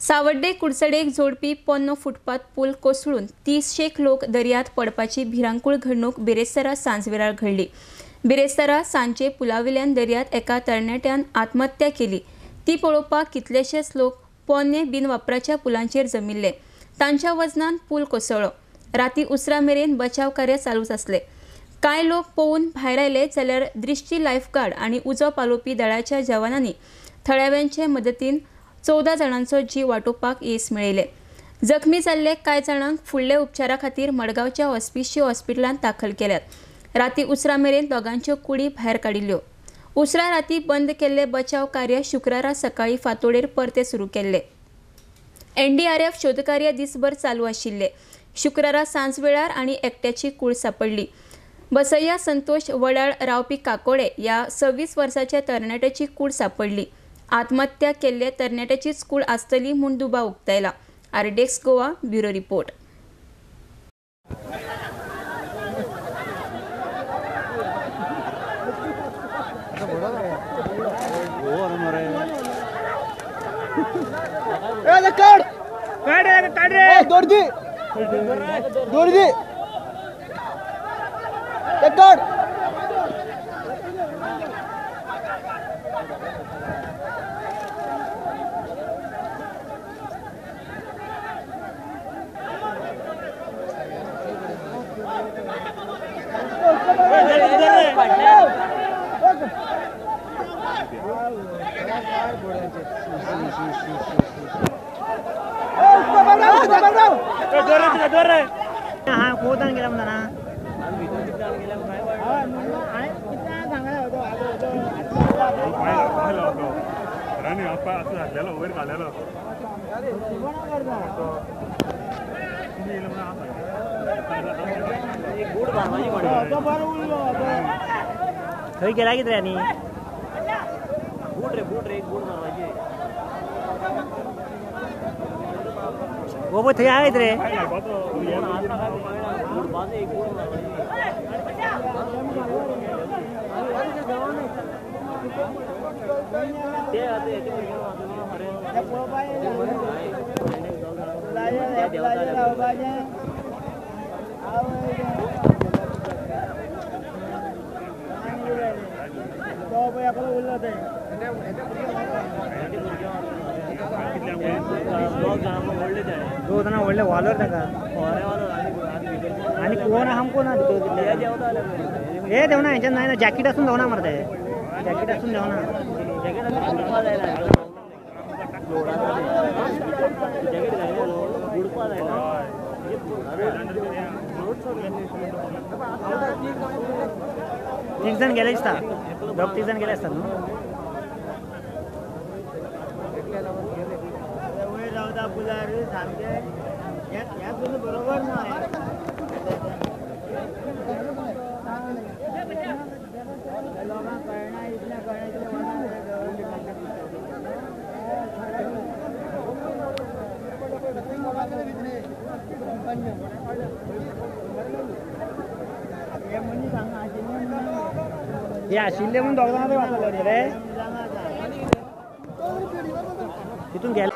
सावड्डे कुडचडेक जोडपी पोन्नो फुटपाथ पूल कोसळून 300 लोक दर्यांत पडपाची भिरांकूळ घडणूक बिरेस्तारा सांजवेळार घडली। बिरेस्तारा सांजे पुलावेल्यान दर्यांत एका तरणाट्यान आत्महत्या केली। ती पळोवपाक कितलेशेच लोक पोन्ने बिनवापराच्या पुलांचेर जमिल्ले। तांच्या वजनान पूल कोसळ्ळो। राती उसरा मेरेन बचाव कार्य चालूच आसले। कांय लोक पळोवन भायर आयले जाल्यार दृश्टी लायफगार्ड आनी उजो पालोवपी दळाच्या जवानांनी थळाव्यांचे मदतीन 14 जाणांचो जीव वाटोवपाक येस मेळयले। जखमी जाल्ले कांय जाणांक फुडले उपचारा खातीर मडगांवच्या ऑस्पिशियो हॉस्पिटलांत दाखल केल्यात। राती उसरा मेरेन दोगांच्यो कुडी भायर काडिल्ल्यो। उसरा राती बंद केल्ले बचाव कार्य शुक्रारा सकाळी फांतोडेर परते सुरू केल्ले। NDRF शोधकार्य दिसभर चालू आशिल्ले। शुक्रारा सांजवेळार आनी एकट्याची कूड सापडली। बसय्या संतोष वडाळ रावपी काकोडे ह्या 26 वर्साच्या तरणाट्याची कूड सापडली। आत्महत्या केल्ले तरणाट्याचीच कूड आसतली म्हूण दुबाव उक्तायला। आरडेक्स गोवा ब्युरो रिपोर्ट। हाँ खोदान गेला म्हणा ना राणी आपा असं झालेलं वगैरे काढलेलं थंय गेला कितें आनी बूट रे बूट मारवायची वो पळय थंय आहेत रे बूट बांद एक बूट मारवायची ते आते याचे दो जाणां व्हडले वालोर ताका आनी कोण आहा कोण हे देवना हेंच्यान जायना जॅकेट आसून देवना मरे ते जॅकेट आसून देवना तीग जाण गेले दिसता दोग तीग जाण गेले आसतात न्हू रावता पुलार सामके ह्या बरोबर ना लोकांक कळना इतलें हे आशिल्ले म्हणून दोग जाणां वाचले रे तितून गेले